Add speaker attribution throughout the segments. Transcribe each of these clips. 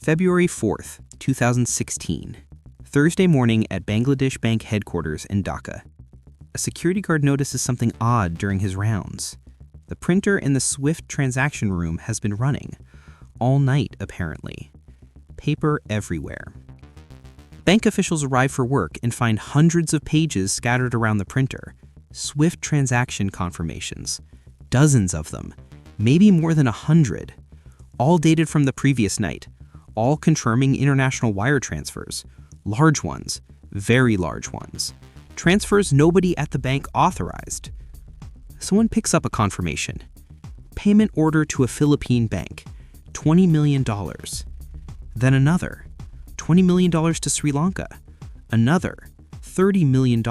Speaker 1: February 4th, 2016. Thursday morning at Bangladesh Bank headquarters in Dhaka. A security guard notices something odd during his rounds. The printer in the Swift transaction room has been running. All night, apparently. Paper everywhere. Bank officials arrive for work and find hundreds of pages scattered around the printer. Swift transaction confirmations. Dozens of them. Maybe more than 100. All dated from the previous night. All confirming international wire transfers. Large ones. Very large ones. Transfers nobody at the bank authorized. Someone picks up a confirmation. Payment order to a Philippine bank. $20 million. Then another. $20 million to Sri Lanka. Another. $30 million.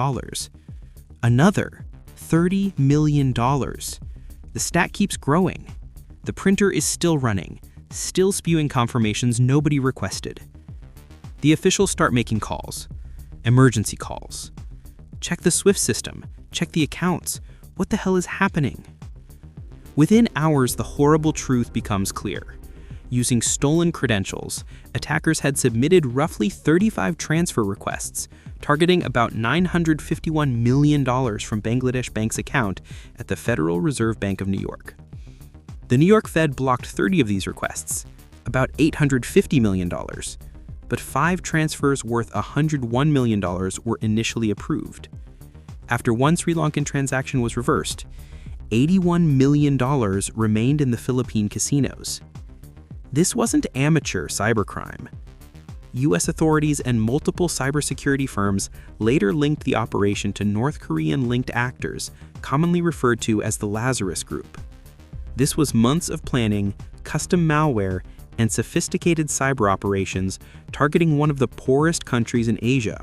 Speaker 1: Another. $30 million. The stat keeps growing. The printer is still running, still spewing confirmations nobody requested. The officials start making calls. Emergency calls. Check the Swift system. Check the accounts. What the hell is happening? Within hours, the horrible truth becomes clear. Using stolen credentials, attackers had submitted roughly 35 transfer requests, targeting about $951 million from Bangladesh Bank's account at the Federal Reserve Bank of New York. The New York Fed blocked 30 of these requests, about $850 million, but 5 transfers worth $101 million were initially approved. After one Sri Lankan transaction was reversed, $81 million remained in the Philippine casinos. This wasn't amateur cybercrime. U.S. authorities and multiple cybersecurity firms later linked the operation to North Korean-linked actors, commonly referred to as the Lazarus Group. This was months of planning, custom malware, and sophisticated cyber operations targeting one of the poorest countries in Asia.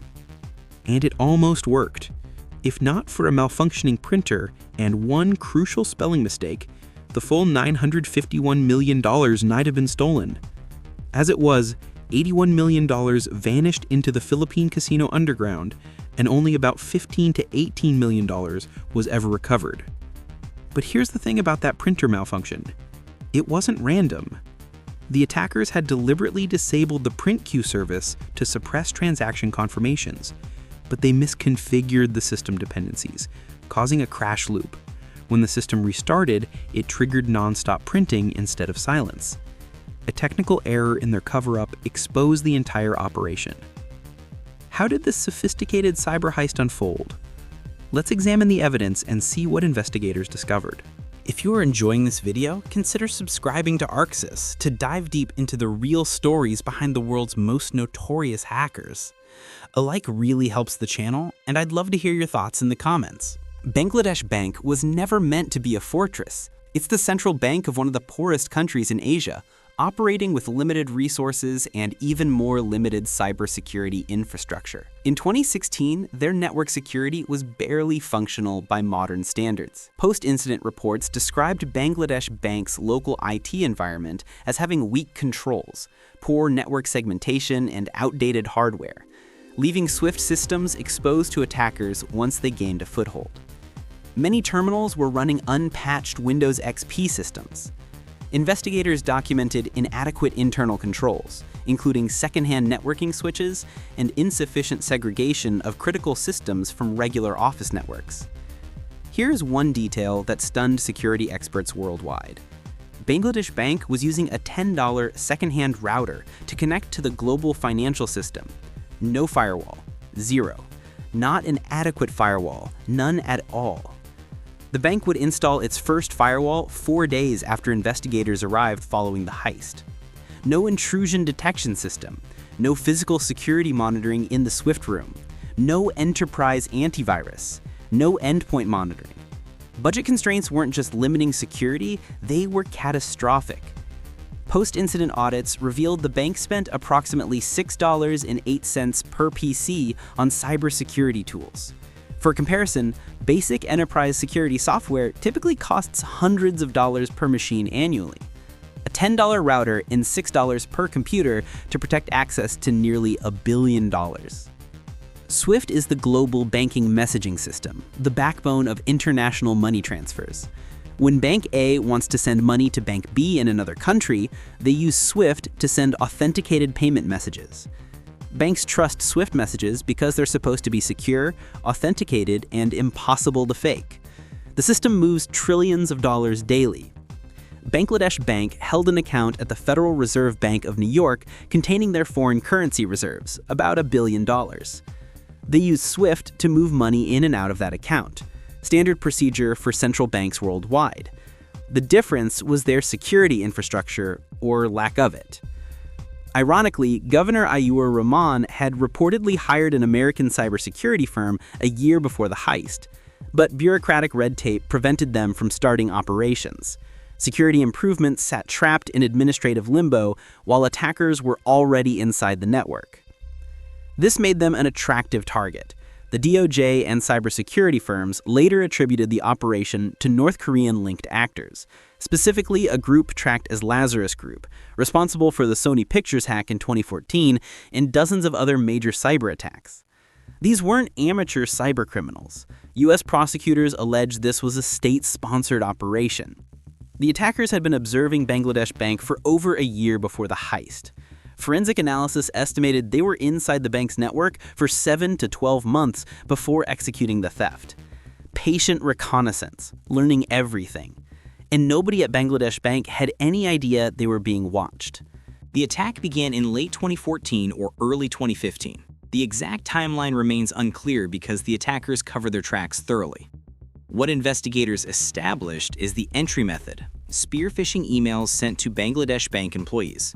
Speaker 1: And it almost worked. If not for a malfunctioning printer and one crucial spelling mistake, the full $951 million might have been stolen. As it was, $81 million vanished into the Philippine casino underground, and only about $15 to $18 million was ever recovered. But here's the thing about that printer malfunction. It wasn't random. The attackers had deliberately disabled the print queue service to suppress transaction confirmations, but they misconfigured the system dependencies, causing a crash loop. When the system restarted, it triggered non-stop printing instead of silence. A technical error in their cover-up exposed the entire operation. How did this sophisticated cyber heist unfold? Let's examine the evidence and see what investigators discovered. If you are enjoying this video, consider subscribing to Arxis to dive deep into the real stories behind the world's most notorious hackers. A like really helps the channel, and I'd love to hear your thoughts in the comments. Bangladesh Bank was never meant to be a fortress. It's the central bank of one of the poorest countries in Asia, operating with limited resources and even more limited cybersecurity infrastructure. In 2016, their network security was barely functional by modern standards. Post-incident reports described Bangladesh Bank's local IT environment as having weak controls, poor network segmentation, and outdated hardware, leaving Swift systems exposed to attackers once they gained a foothold. Many terminals were running unpatched Windows XP systems. Investigators documented inadequate internal controls, including secondhand networking switches and insufficient segregation of critical systems from regular office networks. Here's one detail that stunned security experts worldwide. Bangladesh Bank was using a $10 secondhand router to connect to the global financial system. No firewall. Zero. Not an adequate firewall. None at all. The bank would install its first firewall 4 days after investigators arrived following the heist. No intrusion detection system. No physical security monitoring in the Swift room. No enterprise antivirus. No endpoint monitoring. Budget constraints weren't just limiting security, they were catastrophic. Post-incident audits revealed the bank spent approximately $6.08 per PC on cybersecurity tools. For comparison, basic enterprise security software typically costs hundreds of dollars per machine annually. A $10 router and $6 per computer to protect access to nearly $1 billion. Swift is the global banking messaging system, the backbone of international money transfers. When Bank A wants to send money to Bank B in another country, they use SWIFT to send authenticated payment messages. Banks trust SWIFT messages because they're supposed to be secure, authenticated, and impossible to fake. The system moves trillions of dollars daily. Bangladesh Bank held an account at the Federal Reserve Bank of New York containing their foreign currency reserves, about $1 billion. They use SWIFT to move money in and out of that account, standard procedure for central banks worldwide. The difference was their security infrastructure, or lack of it. Ironically, Governor Ayur Rahman had reportedly hired an American cybersecurity firm a year before the heist, but bureaucratic red tape prevented them from starting operations. Security improvements sat trapped in administrative limbo while attackers were already inside the network. This made them an attractive target. The DOJ and cybersecurity firms later attributed the operation to North Korean-linked actors, specifically a group tracked as Lazarus Group, responsible for the Sony Pictures hack in 2014 and dozens of other major cyber attacks. These weren't amateur cybercriminals. U.S. prosecutors alleged this was a state-sponsored operation. The attackers had been observing Bangladesh Bank for over a year before the heist. Forensic analysis estimated they were inside the bank's network for 7 to 12 months before executing the theft. Patient reconnaissance, learning everything. And nobody at Bangladesh Bank had any idea they were being watched. The attack began in late 2014 or early 2015. The exact timeline remains unclear because the attackers cover their tracks thoroughly. What investigators established is the entry method: spear phishing emails sent to Bangladesh Bank employees.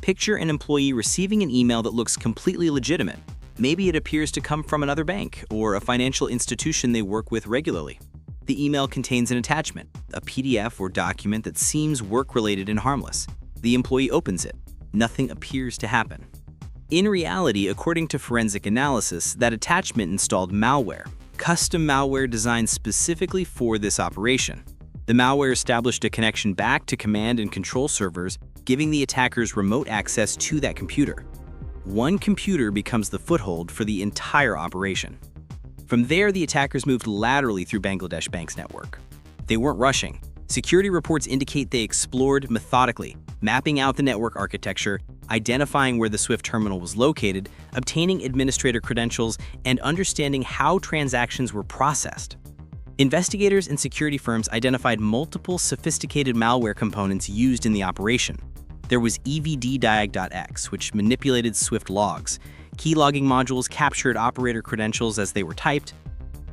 Speaker 1: Picture an employee receiving an email that looks completely legitimate. Maybe it appears to come from another bank or a financial institution they work with regularly. The email contains an attachment, a PDF or document that seems work-related and harmless. The employee opens it. Nothing appears to happen. In reality, according to forensic analysis, that attachment installed malware, custom malware designed specifically for this operation. The malware established a connection back to command and control servers, giving the attackers remote access to that computer. One computer becomes the foothold for the entire operation. From there, the attackers moved laterally through Bangladesh Bank's network. They weren't rushing. Security reports indicate they explored methodically, mapping out the network architecture, identifying where the SWIFT terminal was located, obtaining administrator credentials, and understanding how transactions were processed. Investigators and security firms identified multiple sophisticated malware components used in the operation. There was evddiag.x, which manipulated SWIFT logs. Keylogging modules captured operator credentials as they were typed.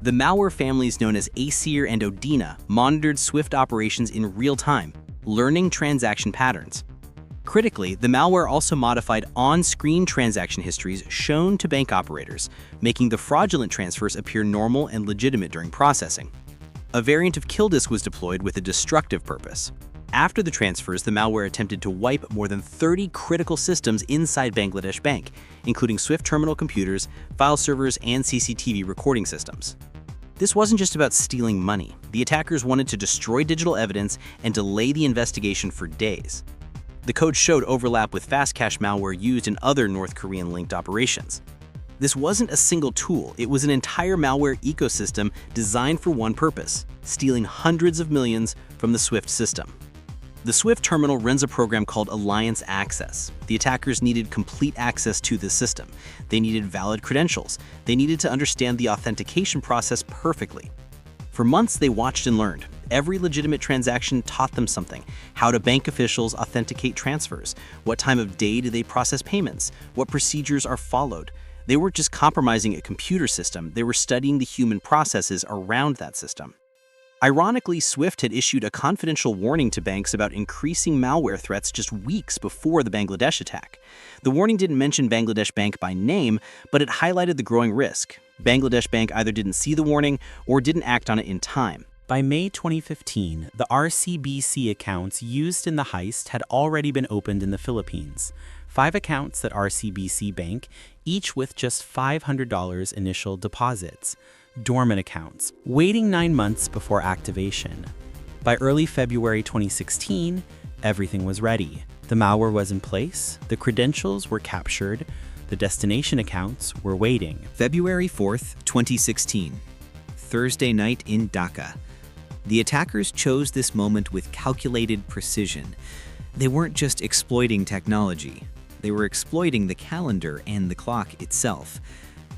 Speaker 1: The malware families known as Acer and Odina monitored SWIFT operations in real time, learning transaction patterns. Critically, the malware also modified on-screen transaction histories shown to bank operators, making the fraudulent transfers appear normal and legitimate during processing. A variant of KillDisk was deployed with a destructive purpose. After the transfers, the malware attempted to wipe more than 30 critical systems inside Bangladesh Bank, including SWIFT terminal computers, file servers, and CCTV recording systems. This wasn't just about stealing money. The attackers wanted to destroy digital evidence and delay the investigation for days. The code showed overlap with fast-cache malware used in other North Korean-linked operations. This wasn't a single tool, it was an entire malware ecosystem designed for one purpose: stealing hundreds of millions from the SWIFT system. The SWIFT terminal runs a program called Alliance Access. The attackers needed complete access to this system. They needed valid credentials. They needed to understand the authentication process perfectly. For months, they watched and learned. Every legitimate transaction taught them something: how do bank officials authenticate transfers? What time of day do they process payments? What procedures are followed? They weren't just compromising a computer system, they were studying the human processes around that system. Ironically, SWIFT had issued a confidential warning to banks about increasing malware threats just weeks before the Bangladesh attack. The warning didn't mention Bangladesh Bank by name, but it highlighted the growing risk. Bangladesh Bank either didn't see the warning or didn't act on it in time. By May 2015, the RCBC accounts used in the heist had already been opened in the Philippines. 5 accounts at RCBC Bank, each with just $500 initial deposits. Dormant accounts, waiting 9 months before activation. By early February 2016, everything was ready. The malware was in place, the credentials were captured, the destination accounts were waiting.
Speaker 2: February 4th, 2016. Thursday night in Dhaka.
Speaker 1: The attackers chose this moment with calculated precision. They weren't just exploiting technology. They were exploiting the calendar and the clock itself.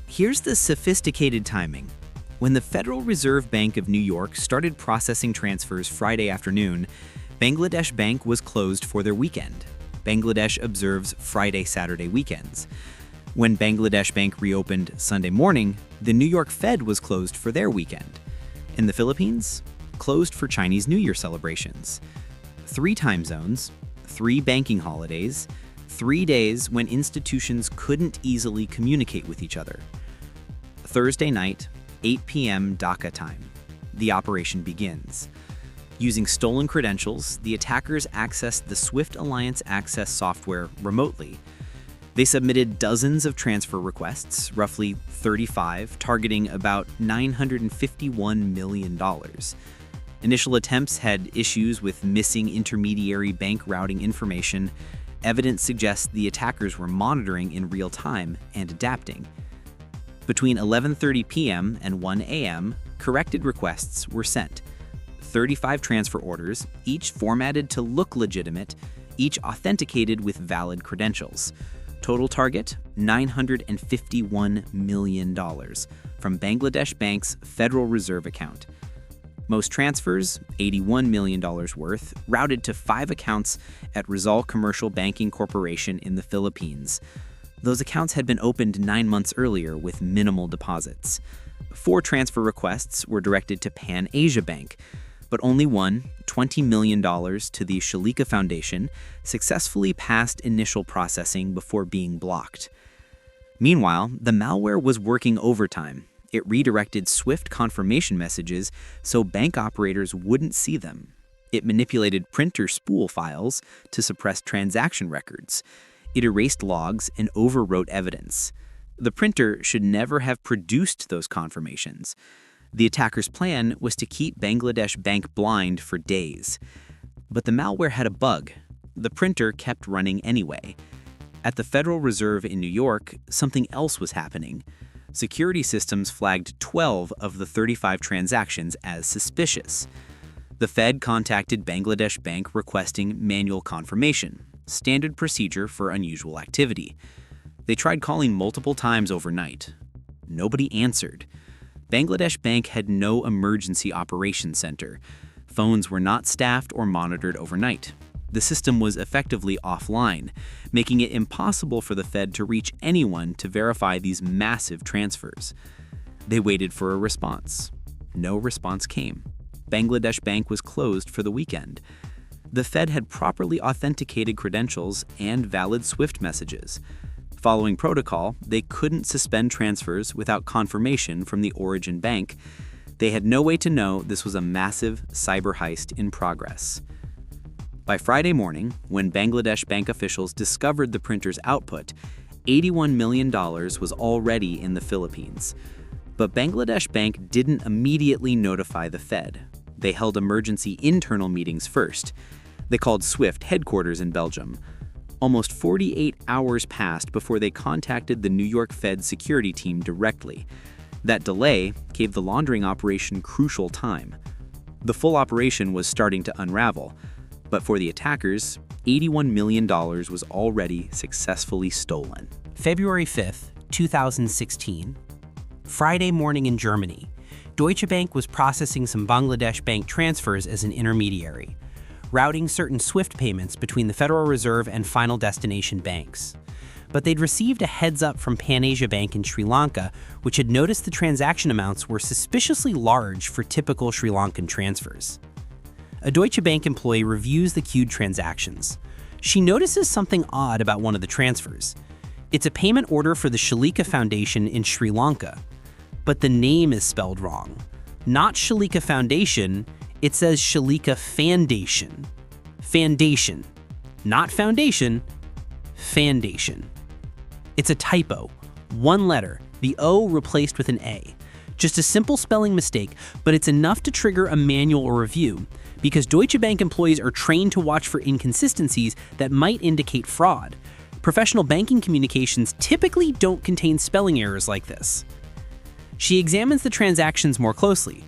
Speaker 1: Here's the sophisticated timing. When the Federal Reserve Bank of New York started processing transfers Friday afternoon, Bangladesh Bank was closed for their weekend. Bangladesh observes Friday-Saturday weekends. When Bangladesh Bank reopened Sunday morning, the New York Fed was closed for their weekend. In the Philippines, closed for Chinese New Year celebrations. 3 time zones, 3 banking holidays, 3 days when institutions couldn't easily communicate with each other. Thursday night, 8 p.m. Dhaka time. The operation begins. Using stolen credentials, the attackers accessed the Swift Alliance Access software remotely. They submitted dozens of transfer requests, roughly 35, targeting about $951 million. Initial attempts had issues with missing intermediary bank routing information. Evidence suggests the attackers were monitoring in real time and adapting. Between 11:30 p.m. and 1 a.m., corrected requests were sent. 35 transfer orders, each formatted to look legitimate, each authenticated with valid credentials. Total target, $951 million from Bangladesh Bank's Federal Reserve account. Most transfers, $81 million worth, routed to 5 accounts at Rizal Commercial Banking Corporation in the Philippines. Those accounts had been opened 9 months earlier with minimal deposits. 4 transfer requests were directed to Pan Asia Bank, but only one, $20 million to the Shalika Foundation, successfully passed initial processing before being blocked. Meanwhile, the malware was working overtime. It redirected Swift confirmation messages so bank operators wouldn't see them. It manipulated printer spool files to suppress transaction records. It erased logs and overwrote evidence. The printer should never have produced those confirmations. The attackers' plan was to keep Bangladesh Bank blind for days. But the malware had a bug. The printer kept running anyway. At the Federal Reserve in New York, something else was happening. Security systems flagged 12 of the 35 transactions as suspicious. The Fed contacted Bangladesh Bank requesting manual confirmation, standard procedure for unusual activity. They tried calling multiple times overnight. Nobody answered. Bangladesh Bank had no emergency operations center. Phones were not staffed or monitored overnight. The system was effectively offline, making it impossible for the Fed to reach anyone to verify these massive transfers. They waited for a response. No response came. Bangladesh Bank was closed for the weekend. The Fed had properly authenticated credentials and valid SWIFT messages. Following protocol, they couldn't suspend transfers without confirmation from the origin bank. They had no way to know this was a massive cyber heist in progress. By Friday morning, when Bangladesh Bank officials discovered the printer's output, $81 million was already in the Philippines. But Bangladesh Bank didn't immediately notify the Fed. They held emergency internal meetings first. They called SWIFT headquarters in Belgium. Almost 48 hours passed before they contacted the New York Fed security team directly. That delay gave the laundering operation crucial time. The full operation was starting to unravel, but for the attackers, $81 million was already successfully stolen.
Speaker 2: February 5th, 2016. Friday morning in Germany. Deutsche Bank was processing some Bangladesh Bank transfers as an intermediary, routing certain SWIFT payments between the Federal Reserve and final destination banks. But they'd received a heads-up from Pan Asia Bank in Sri Lanka, which had noticed the transaction amounts were suspiciously large for typical Sri Lankan transfers. A Deutsche Bank employee reviews the queued transactions. She notices something odd about one of the transfers. It's a payment order for the Shalika Foundation in Sri Lanka, but the name is spelled wrong. Not Shalika Foundation, it says Shalika Foundation. Foundation. Not foundation, Foundation. It's a typo. One letter, the O replaced with an A. Just a simple spelling mistake, but it's enough to trigger a manual review, because Deutsche Bank employees are trained to watch for inconsistencies that might indicate fraud. Professional banking communications typically don't contain spelling errors like this. She examines the transactions more closely.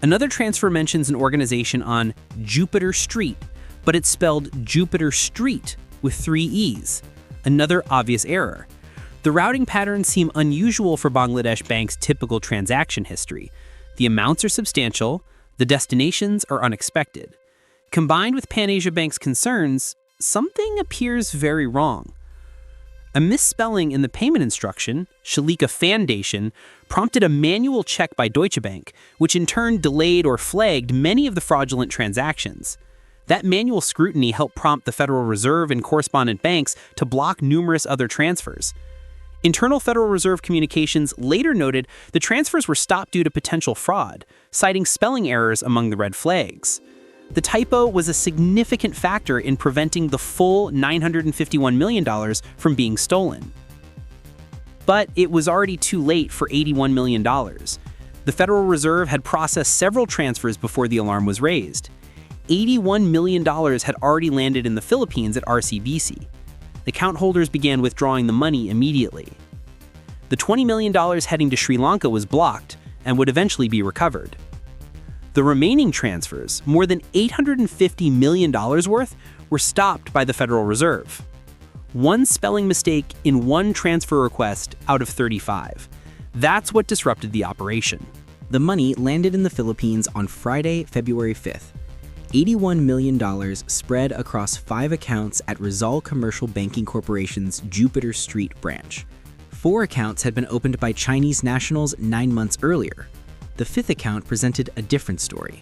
Speaker 2: Another transfer mentions an organization on Jupiter Street, but it's spelled Jupiter Street with 3 E's. Another obvious error. The routing patterns seem unusual for Bangladesh Bank's typical transaction history. The amounts are substantial, the destinations are unexpected. Combined with Pan Asia Bank's concerns, something appears very wrong. A misspelling in the payment instruction, Shalika Foundation, prompted a manual check by Deutsche Bank, which in turn delayed or flagged many of the fraudulent transactions. That manual scrutiny helped prompt the Federal Reserve and correspondent banks to block numerous other transfers. Internal Federal Reserve communications later noted the transfers were stopped due to potential fraud, citing spelling errors among the red flags. The typo was a significant factor in preventing the full $951 million from being stolen. But it was already too late for $81 million. The Federal Reserve had processed several transfers before the alarm was raised. $81 million had already landed in the Philippines at RCBC. The account holders began withdrawing the money immediately. The $20 million heading to Sri Lanka was blocked and would eventually be recovered. The remaining transfers, more than $850 million worth, were stopped by the Federal Reserve. One spelling mistake in one transfer request out of 35. That's what disrupted the operation.
Speaker 1: The money landed in the Philippines on Friday, February 5th. $81 million spread across 5 accounts at Rizal Commercial Banking Corporation's Jupiter Street branch. 4 accounts had been opened by Chinese nationals 9 months earlier. The 5th account presented a different story.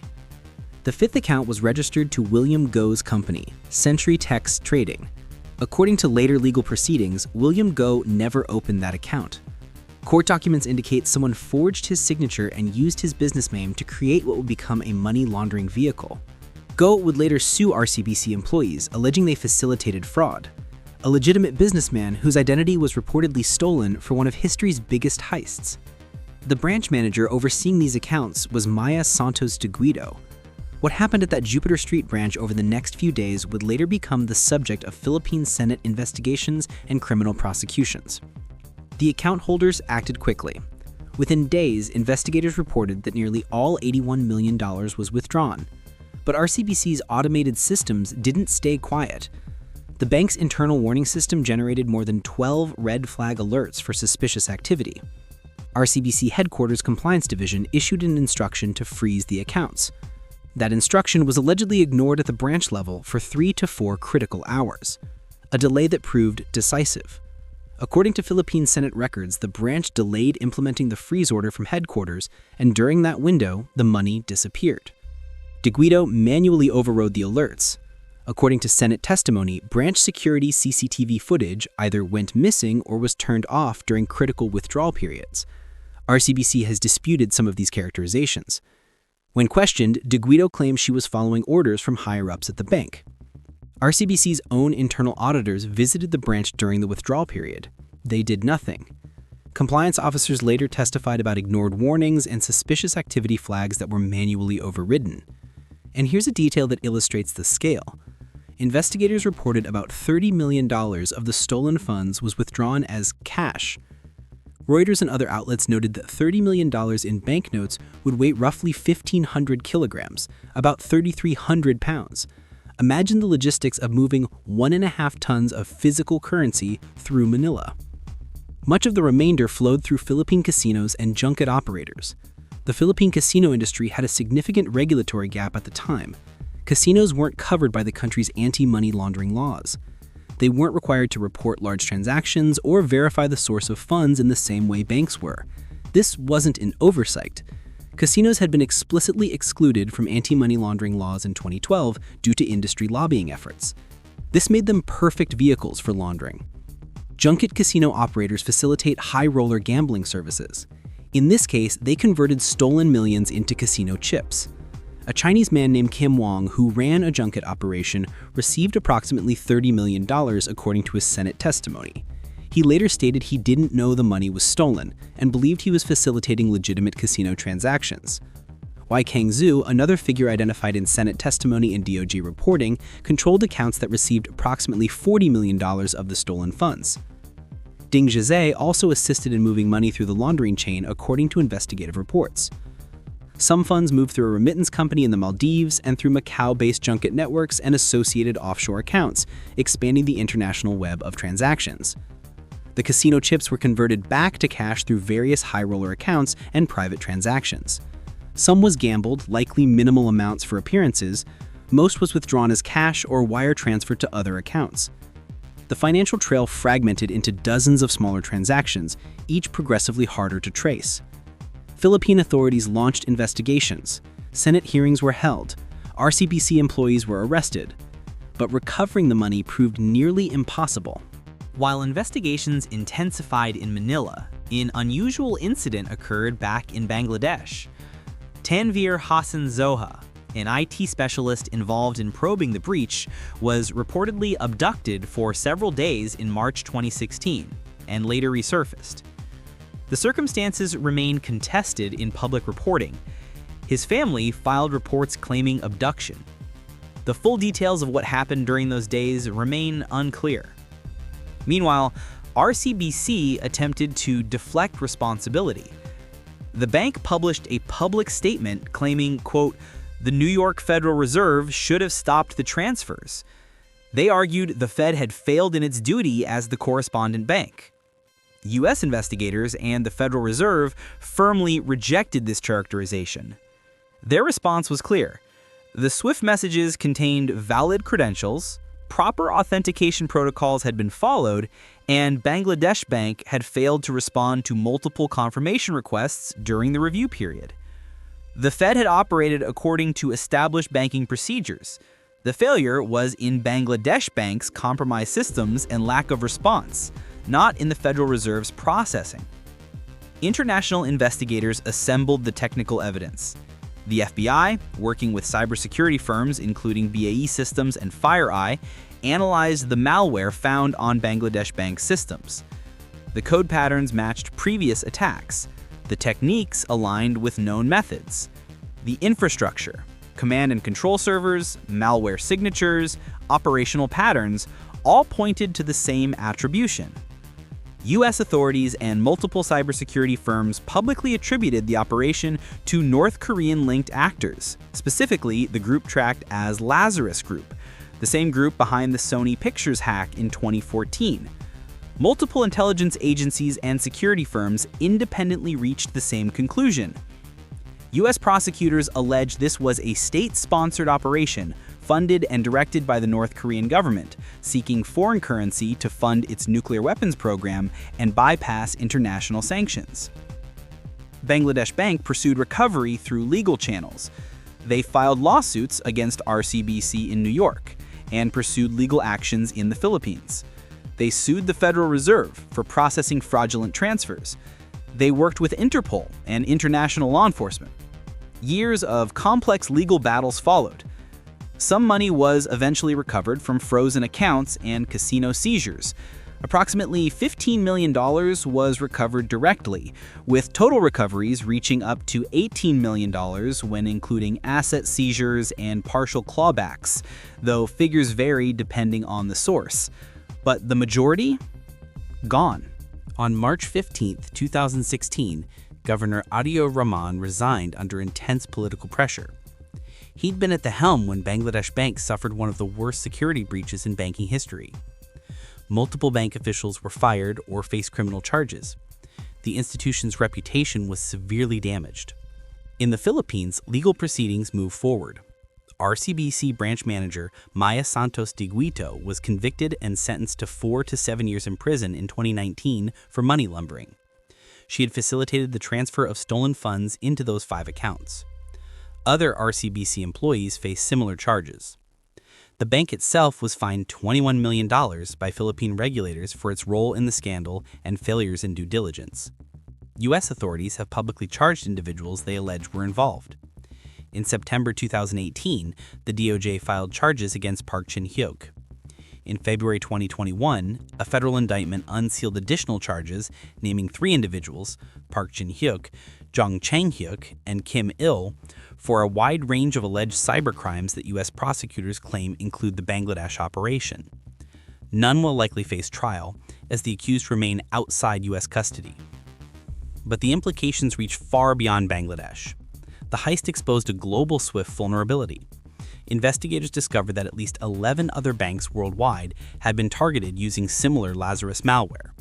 Speaker 1: The 5th account was registered to William Go's company, Century Tex Trading. According to later legal proceedings, William Go never opened that account. Court documents indicate someone forged his signature and used his business name to create what would become a money laundering vehicle. Go would later sue RCBC employees, alleging they facilitated fraud. A legitimate businessman whose identity was reportedly stolen for one of history's biggest heists. The branch manager overseeing these accounts was Maya Santos de Guido. What happened at that Jupiter Street branch over the next few days would later become the subject of Philippine Senate investigations and criminal prosecutions. The account holders acted quickly. Within days, investigators reported that nearly all $81 million was withdrawn. But RCBC's automated systems didn't stay quiet. The bank's internal warning system generated more than 12 red flag alerts for suspicious activity. RCBC Headquarters Compliance Division issued an instruction to freeze the accounts. That instruction was allegedly ignored at the branch level for 3 to 4 critical hours, a delay that proved decisive. According to Philippine Senate records, the branch delayed implementing the freeze order from headquarters, and during that window, the money disappeared. De Guido manually overrode the alerts. According to Senate testimony, branch security CCTV footage either went missing or was turned off during critical withdrawal periods. RCBC has disputed some of these characterizations. When questioned, De Guido claims she was following orders from higher-ups at the bank. RCBC's own internal auditors visited the branch during the withdrawal period. They did nothing. Compliance officers later testified about ignored warnings and suspicious activity flags that were manually overridden. And here's a detail that illustrates the scale. Investigators reported about $30 million of the stolen funds was withdrawn as cash. Reuters and other outlets noted that $30 million in banknotes would weigh roughly 1,500 kilograms, about 3,300 pounds. Imagine the logistics of moving 1.5 tons of physical currency through Manila. Much of the remainder flowed through Philippine casinos and junket operators. The Philippine casino industry had a significant regulatory gap at the time. Casinos weren't covered by the country's anti-money laundering laws. They weren't required to report large transactions or verify the source of funds in the same way banks were. This wasn't an oversight. Casinos had been explicitly excluded from anti-money laundering laws in 2012 due to industry lobbying efforts. This made them perfect vehicles for laundering. Junket casino operators facilitate high-roller gambling services. In this case, they converted stolen millions into casino chips. A Chinese man named Kim Wong, who ran a junket operation, received approximately $30 million according to his Senate testimony. He later stated he didn't know the money was stolen and believed he was facilitating legitimate casino transactions. Wai Kang Zhu, another figure identified in Senate testimony and DOJ reporting, controlled accounts that received approximately $40 million of the stolen funds. Ding Zhizhe also assisted in moving money through the laundering chain according to investigative reports.
Speaker 2: Some funds moved through a remittance company in the Maldives and through Macau-based junket networks and associated offshore accounts, expanding the international web of transactions. The casino chips were converted back to cash through various high roller accounts and private transactions. Some was gambled, likely minimal amounts for appearances. Most was withdrawn as cash or wire transferred to other accounts. The financial trail fragmented into dozens of smaller transactions, each progressively harder to trace. Philippine authorities launched investigations. Senate hearings were held. RCBC employees were arrested. But recovering the money proved nearly impossible.
Speaker 1: While investigations intensified in Manila, an unusual incident occurred back in Bangladesh. Tanveer Hassan Zoha, an IT specialist involved in probing the breach, was reportedly abducted for several days in March 2016 and later resurfaced. The circumstances remain contested in public reporting. His family filed reports claiming abduction. The full details of what happened during those days remain unclear. Meanwhile, RCBC attempted to deflect responsibility. The bank published a public statement claiming, quote, "The New York Federal Reserve should have stopped the transfers." They argued the Fed had failed in its duty as the correspondent bank. U.S. investigators and the Federal Reserve firmly rejected this characterization. Their response was clear. The SWIFT messages contained valid credentials, proper authentication protocols had been followed, and Bangladesh Bank had failed to respond to multiple confirmation requests during the review period. The Fed had operated according to established banking procedures. The failure was in Bangladesh Bank's compromised systems and lack of response, not in the Federal Reserve's processing. International investigators assembled the technical evidence. The FBI, working with cybersecurity firms including BAE Systems and FireEye, analyzed the malware found on Bangladesh Bank's systems. The code patterns matched previous attacks. The techniques aligned with known methods. The infrastructure, command and control servers, malware signatures, operational patterns, all pointed to the same attribution. U.S. authorities and multiple cybersecurity firms publicly attributed the operation to North Korean-linked actors, specifically the group tracked as Lazarus Group, the same group behind the Sony Pictures hack in 2014. Multiple intelligence agencies and security firms independently reached the same conclusion. U.S. prosecutors allege this was a state-sponsored operation funded and directed by the North Korean government, seeking foreign currency to fund its nuclear weapons program and bypass international sanctions. Bangladesh Bank pursued recovery through legal channels. They filed lawsuits against RCBC in New York and pursued legal actions in the Philippines. They sued the Federal Reserve for processing fraudulent transfers. They worked with Interpol and international law enforcement. Years of complex legal battles followed. Some money was eventually recovered from frozen accounts and casino seizures. Approximately $15 million was recovered directly, with total recoveries reaching up to $18 million when including asset seizures and partial clawbacks, though figures vary depending on the source. But the majority? Gone. On March 15, 2016, Governor Adio Rahman resigned under intense political pressure. He'd been at the helm when Bangladesh Bank suffered one of the worst security breaches in banking history. Multiple bank officials were fired or faced criminal charges. The institution's reputation was severely damaged. In the Philippines, legal proceedings moved forward. RCBC branch manager Maya Santos de Guito was convicted and sentenced to 4 to 7 years in prison in 2019 for money laundering. She had facilitated the transfer of stolen funds into those 5 accounts. Other RCBC employees faced similar charges. The bank itself was fined $21 million by Philippine regulators for its role in the scandal and failures in due diligence. U.S. authorities have publicly charged individuals they allege were involved. In September 2018, the DOJ filed charges against Park Chin-hyuk. In February 2021, a federal indictment unsealed additional charges naming 3 individuals, Park Chin-hyuk, Jong Chang-hyuk, and Kim Il, for a wide range of alleged cybercrimes that U.S. prosecutors claim include the Bangladesh operation. None will likely face trial, as the accused remain outside U.S. custody. But the implications reach far beyond Bangladesh.
Speaker 2: The heist exposed a global SWIFT vulnerability. Investigators discovered that at least 11 other banks worldwide had been targeted using similar Lazarus malware.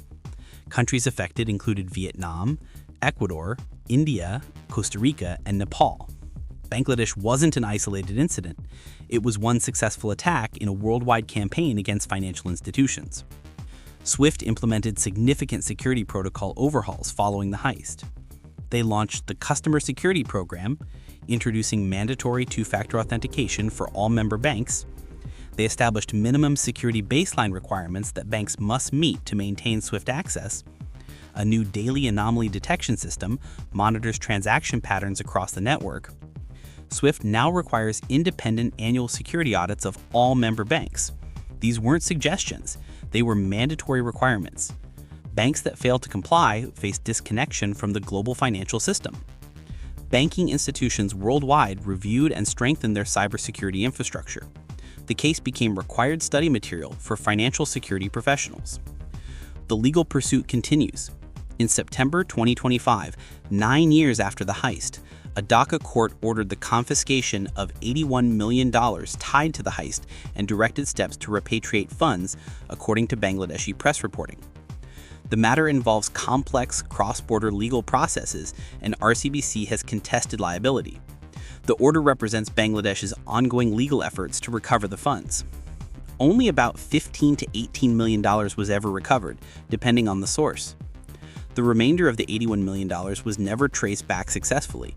Speaker 2: Countries affected included Vietnam, Ecuador, India, Costa Rica, and Nepal. Bangladesh wasn't an isolated incident. It was one successful attack in a worldwide campaign against financial institutions. SWIFT implemented significant security protocol overhauls following the heist. They launched the Customer Security Program, introducing mandatory two-factor authentication for all member banks. They established minimum security baseline requirements that banks must meet to maintain SWIFT access. A new daily anomaly detection system monitors transaction patterns across the network. SWIFT now requires independent annual security audits of all member banks. These weren't suggestions, they were mandatory requirements. Banks that failed to comply faced disconnection from the global financial system. Banking institutions worldwide reviewed and strengthened their cybersecurity infrastructure. The case became required study material for financial security professionals. The legal pursuit continues. In September 2025, 9 years after the heist, a Dhaka court ordered the confiscation of $81 million tied to the heist and directed steps to repatriate funds, according to Bangladeshi press reporting. The matter involves complex cross-border legal processes, and RCBC has contested liability. The order represents Bangladesh's ongoing legal efforts to recover the funds. Only about $15 to $18 million was ever recovered, depending on the source. The remainder of the $81 million was never traced back successfully.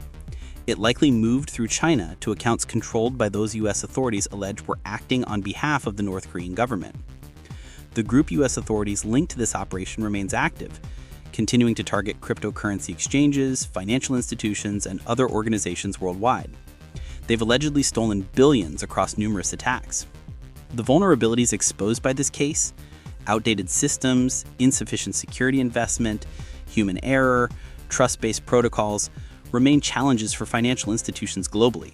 Speaker 2: It likely moved through China to accounts controlled by those U.S. authorities alleged were acting on behalf of the North Korean government. The group U.S. authorities linked to this operation remains active, continuing to target cryptocurrency exchanges, financial institutions, and other organizations worldwide. They've allegedly stolen billions across numerous attacks. The vulnerabilities exposed by this case, outdated systems, insufficient security investment, human error, trust-based protocols, remain challenges for financial institutions globally.